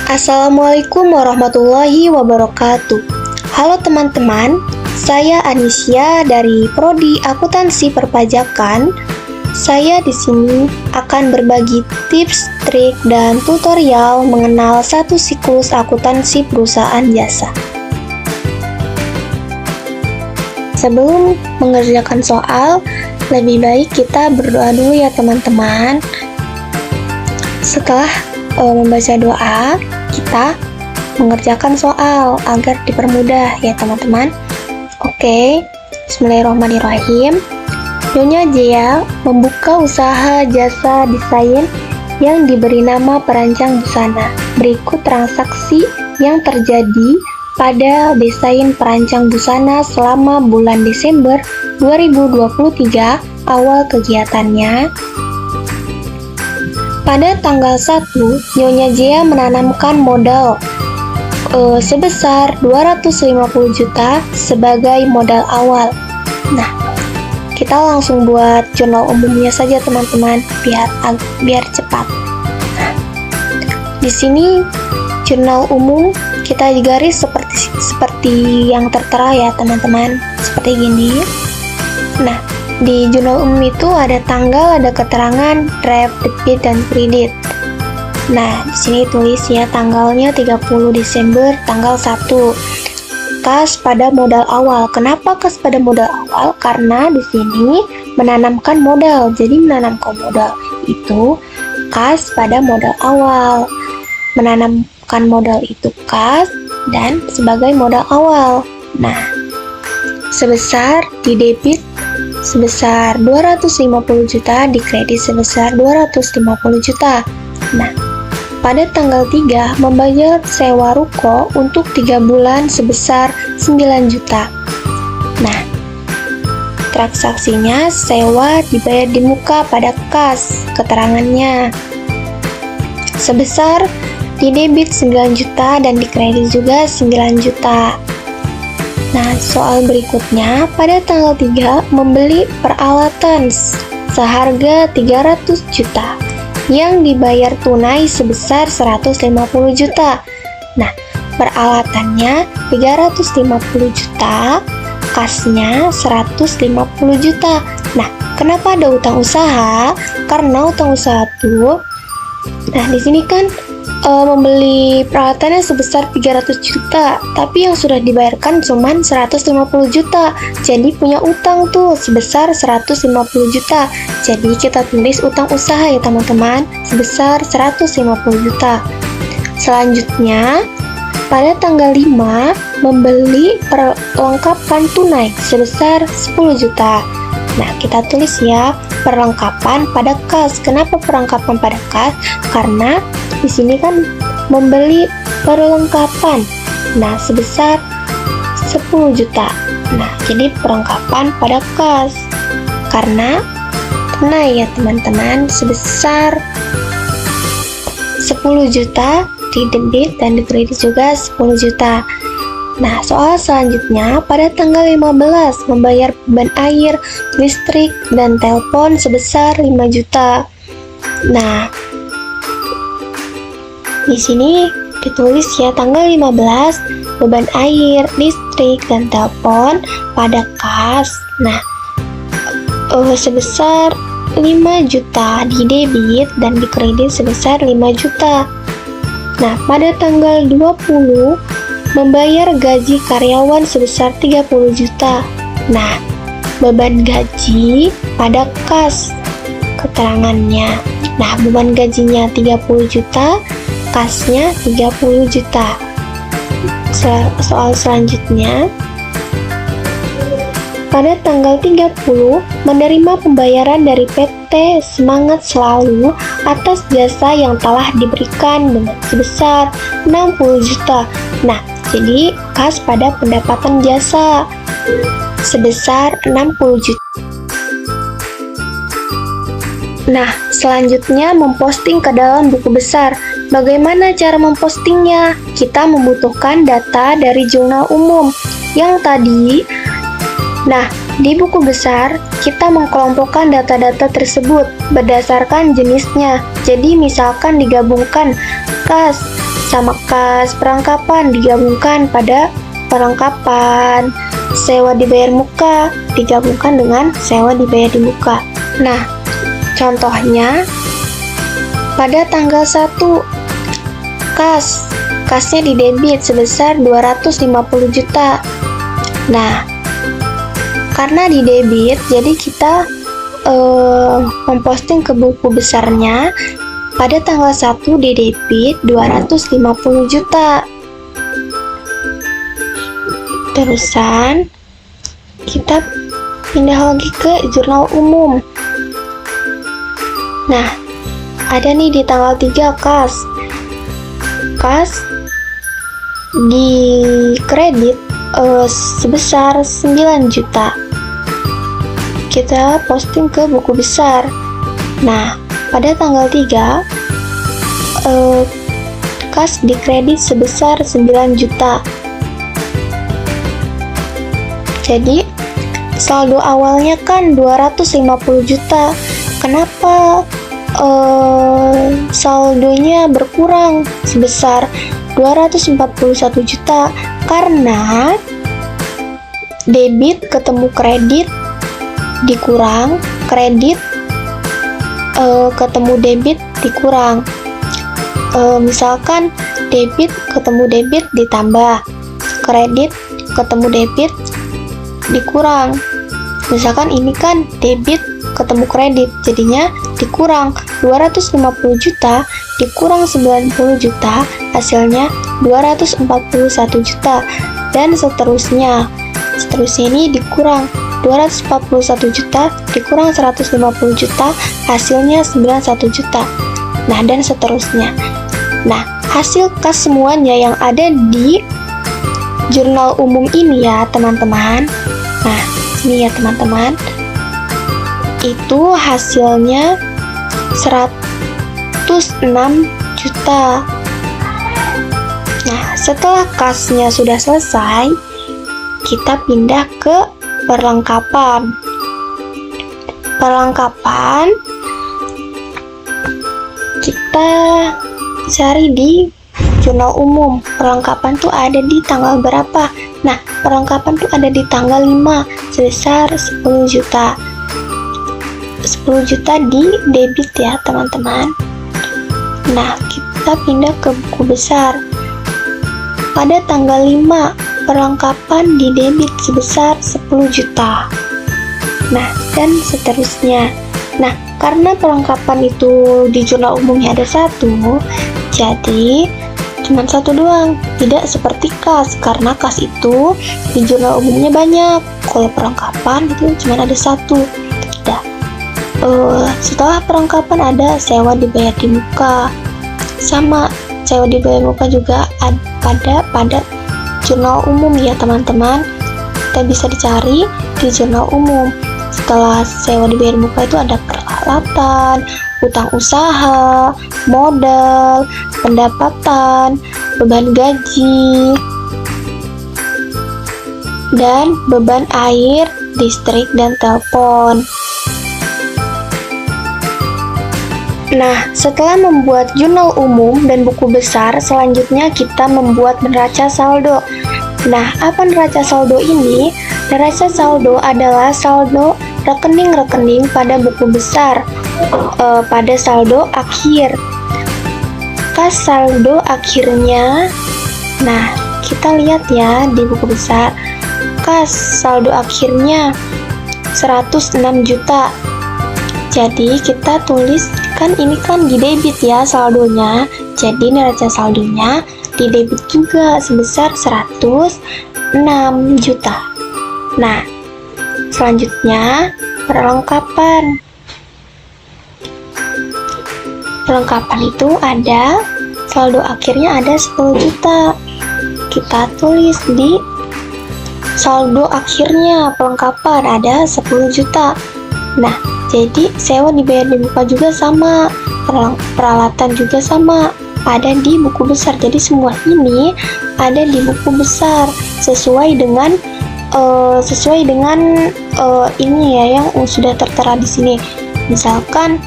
Assalamualaikum warahmatullahi wabarakatuh. Halo teman-teman, saya Anisya dari Prodi Akuntansi Perpajakan. Saya di sini akan berbagi tips, trik, dan tutorial mengenal satu siklus akuntansi perusahaan jasa. Sebelum mengerjakan soal, lebih baik kita berdoa dulu ya teman-teman. Setelah membaca doa, kita mengerjakan soal agar dipermudah ya teman-teman. Oke, bismillahirrahmanirrahim. Nyonya Jia membuka usaha jasa desain yang diberi nama perancang busana. Berikut transaksi yang terjadi pada desain perancang busana selama bulan Desember 2023 awal kegiatannya. Pada tanggal 1, Nyonya Jia menanamkan modal sebesar 250 juta sebagai modal awal. Nah, kita langsung buat jurnal umumnya saja teman-teman, biar cepat. Nah, di sini jurnal umum kita garis seperti yang tertera ya teman-teman, seperti gini. Nah, di jurnal umum itu ada tanggal, ada keterangan, draft, debit, dan kredit. Nah, di sini tulis ya tanggalnya 30 Desember, tanggal 1. Kas pada modal awal. Kenapa kas pada modal awal? Karena di sini menanamkan modal. Jadi menanamkan modal itu kas pada modal awal. Menanamkan modal itu kas dan sebagai modal awal. Nah, sebesar di debit sebesar 250 juta, di kredit sebesar 250 juta. Nah, pada tanggal 3 membayar sewa ruko untuk 3 bulan sebesar 9 juta. Nah, transaksinya sewa dibayar di muka pada kas, keterangannya sebesar di debit 9 juta dan di kredit juga 9 juta. Nah, soal berikutnya, pada tanggal 3 membeli peralatan seharga 300 juta yang dibayar tunai sebesar 150 juta. Nah, peralatannya 350 juta, kasnya 150 juta. Nah, kenapa ada utang usaha? Karena utang usaha tuh, nah di sini kan membeli peralatannya sebesar 300 juta, tapi yang sudah dibayarkan cuman 150 juta. Jadi punya utang tuh sebesar 150 juta. Jadi kita tulis utang usaha ya teman-teman, sebesar 150 juta. Selanjutnya, pada tanggal 5 membeli perlengkapan tunai sebesar 10 juta. Nah, kita tulis ya perlengkapan pada kas. Kenapa perlengkapan pada kas? Karena di sini kan membeli perlengkapan. Nah, sebesar 10 juta. Nah, jadi perlengkapan pada kas. Karena tunai ya teman-teman, sebesar 10 juta di debit dan di kredit juga 10 juta. Nah, soal selanjutnya, pada tanggal 15 membayar beban air, listrik, dan telepon sebesar 5 juta. Nah, di sini ditulis ya tanggal 15 beban air, listrik, dan telepon pada kas. Nah, sebesar 5 juta di debit dan di kredit sebesar 5 juta. Nah, pada tanggal 20 membayar gaji karyawan sebesar 30 juta. Nah, beban gaji pada kas, keterangannya. Nah, beban gajinya 30 juta, kasnya 30 juta. Soal selanjutnya, pada tanggal 30 menerima pembayaran dari PT Semangat Selalu atas jasa yang telah diberikan dengan sebesar 60 juta. Nah, jadi kas pada pendapatan jasa sebesar 60 juta. Nah, selanjutnya memposting ke dalam buku besar. Bagaimana cara mempostingnya? Kita membutuhkan data dari jurnal umum yang tadi. Nah, di buku besar kita mengkelompokkan data-data tersebut berdasarkan jenisnya. Jadi misalkan digabungkan kas sama kas perlengkapan digabungkan pada perlengkapan. Sewa dibayar muka digabungkan dengan sewa dibayar di muka. Nah, contohnya pada tanggal 1 kasnya didebit sebesar 250 juta. Nah, karena didebit jadi kita memposting ke buku besarnya pada tanggal 1 didebit 250 juta. Terusan kita pindah lagi ke jurnal umum. Nah, ada nih di tanggal 3 kas di kredit sebesar 9 juta. Kita posting ke buku besar. Nah, pada tanggal 3 kas dikredit sebesar 9 juta. Jadi saldo awalnya kan 250 juta. Kenapa saldonya berkurang sebesar 241 juta? Karena debit ketemu kredit dikurang, kredit ketemu debit dikurang. Misalkan debit ketemu debit ditambah, kredit ketemu debit dikurang. Misalkan ini kan debit ketemu kredit, jadinya dikurang 250 juta dikurang 90 juta, hasilnya 241 juta, dan seterusnya. Seterusnya ini dikurang 241 juta dikurang 150 juta, hasilnya 91 juta. Nah, dan seterusnya. Nah, hasil kas semuanya yang ada di jurnal umum ini ya, teman-teman. Nah, ini ya teman-teman, itu hasilnya 106 juta. Nah, setelah kasnya sudah selesai, kita pindah ke perlengkapan. Perlengkapan kita cari di jurnal umum. Perlengkapan tuh ada di tanggal berapa? Nah, perlengkapan tuh ada di tanggal 5 sebesar 10 juta. 10 juta di debit ya, teman-teman. Nah, kita pindah ke buku besar. Pada tanggal 5, perlengkapan di debit sebesar 10 juta. Nah, dan seterusnya. Nah, karena perlengkapan itu di jurnal umumnya ada 1, jadi cuma 1 doang, tidak seperti kas, karena kas itu di jurnal umumnya banyak. Kalau perlengkapan itu cuma ada 1. Nah, setelah perlengkapan ada sewa dibayar di muka, sama sewa dibayar muka juga ada pada jurnal umum ya teman-teman. Kita bisa dicari di jurnal umum. Setelah sewa dibayar muka itu ada peralatan, utang usaha, modal, pendapatan, beban gaji, dan beban air, listrik, dan telepon. Nah, setelah membuat jurnal umum dan buku besar, selanjutnya kita membuat neraca saldo. Nah, apa neraca saldo ini? Neraca saldo adalah saldo rekening-rekening pada buku besar, pada saldo akhir. Kas saldo akhirnya, nah kita lihat ya di buku besar, kas saldo akhirnya 106 juta. Jadi kita tulis, kan ini kan di debit ya saldonya, jadi neraca saldonya di debit juga sebesar 106 juta. Nah, selanjutnya perlengkapan. Perlengkapan itu ada saldo akhirnya ada 10 juta. Kita tulis di saldo akhirnya perlengkapan ada 10 juta. Nah, jadi sewa dibayar di muka juga sama, peralatan juga sama, ada di buku besar. Jadi semua ini ada di buku besar sesuai dengan ini ya yang sudah tertera di sini. Misalkan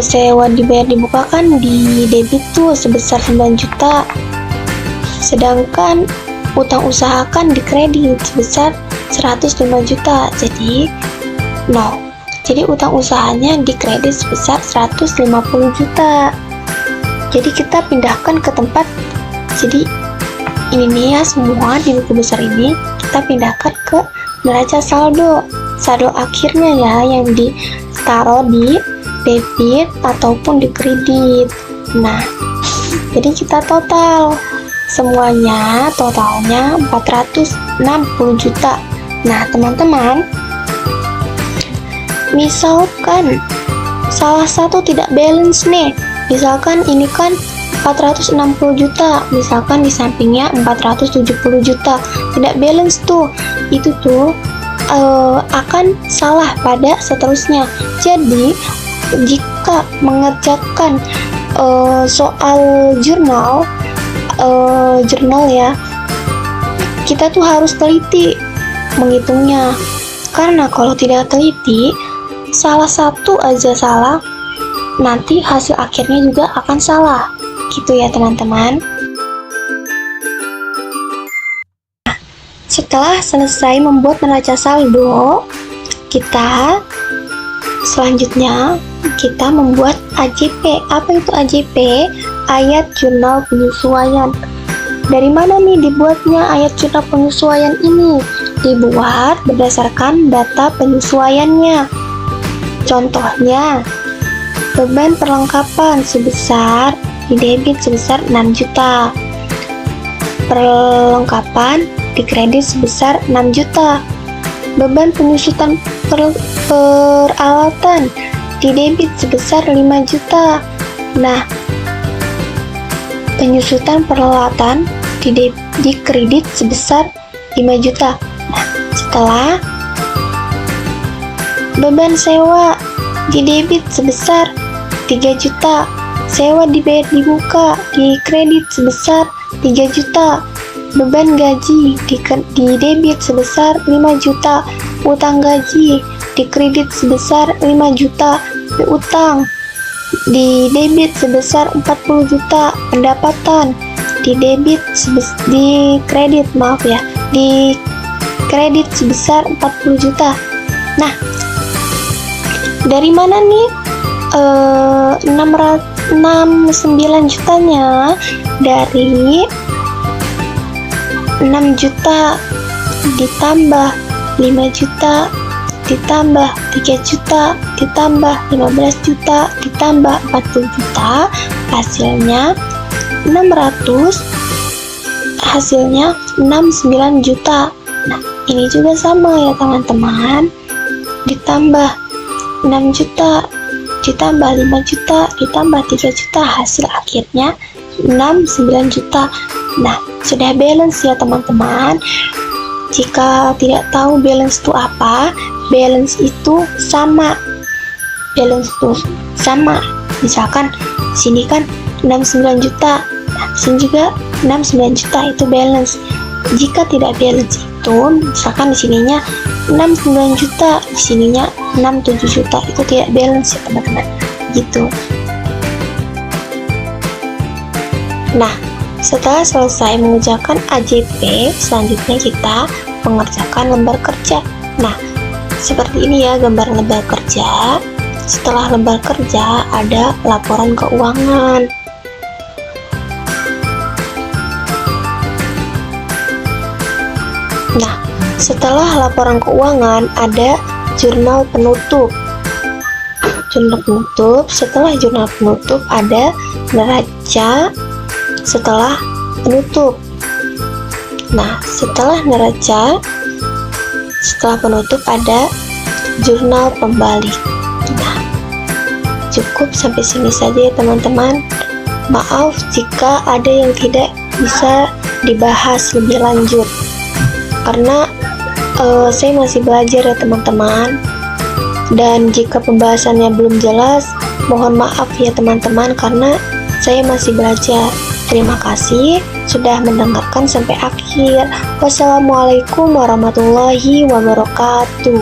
sewa dibayar dibuka kan di debit tuh sebesar 9 juta. Sedangkan utang usaha kan di kredit sebesar 105 juta. Jadi utang usahanya di kredit sebesar 150 juta. Jadi kita pindahkan ke tempat, jadi ini nih ya, semua di buku besar ini kita pindahkan ke neraca saldo akhirnya ya, yang ditaruh di debit ataupun di kredit. Nah, jadi kita totalnya 460 juta. Nah, teman-teman, misalkan salah satu tidak balance nih, misalkan ini kan 460 juta, misalkan di sampingnya 470 juta, tidak balance tuh, itu tuh akan salah pada seterusnya. Jadi jika mengerjakan soal jurnal ya, kita tuh harus teliti menghitungnya, karena kalau tidak teliti, salah satu aja salah, nanti hasil akhirnya juga akan salah. Gitu ya teman-teman. Setelah selesai membuat neraca saldo, selanjutnya kita membuat AJP. Apa itu AJP? Ayat jurnal penyesuaian. Dari mana nih dibuatnya ayat jurnal penyesuaian ini? Dibuat berdasarkan data penyesuaiannya. Contohnya, beban perlengkapan sebesar di debit sebesar 6 juta, perlengkapan di kredit sebesar 6 juta, beban penyusutan peralatan di debit sebesar 5 juta. Nah, penyusutan peralatan di kredit sebesar 5 juta. Nah, setelah beban sewa di debit sebesar 3 juta, sewa dibayar dibuka di kredit sebesar 3 juta, beban gaji di debit sebesar 5 juta, utang gaji di kredit sebesar 5 juta, utang di debit sebesar 40 juta, pendapatan di kredit sebesar 40 juta. Nah, dari mana nih 69 jutanya? Dari 6 juta ditambah 5 juta ditambah 3 juta ditambah 15 juta ditambah 40 juta, hasilnya 69 juta. Nah, ini juga sama ya teman-teman, ditambah 6 juta ditambah 5 juta ditambah 3 juta, hasil akhirnya 69 juta. Nah, sudah balance ya teman-teman. Jika tidak tahu balance itu apa, balance itu sama. Misalkan sini kan 69 juta, nah, sini juga 69 juta, itu balance. Jika tidak balance itu, misalkan di sininya 69 juta, di sininya 67 juta, itu tidak balance ya teman-teman. Gitu. Nah, setelah selesai mengerjakan AJP, selanjutnya kita mengerjakan lembar kerja. Nah, seperti ini ya gambar lembar kerja. Setelah lembar kerja ada laporan keuangan. Nah, setelah laporan keuangan ada jurnal penutup. Setelah jurnal penutup ada neraca setelah penutup. Nah, setelah penutup ada jurnal pembalik. Nah, cukup sampai sini saja ya teman-teman. Maaf jika ada yang tidak bisa dibahas lebih lanjut, karena saya masih belajar ya teman-teman. Dan jika pembahasannya belum jelas, mohon maaf ya teman-teman, karena saya masih belajar. Terima kasih sudah mendengarkan sampai akhir. Wassalamualaikum warahmatullahi wabarakatuh.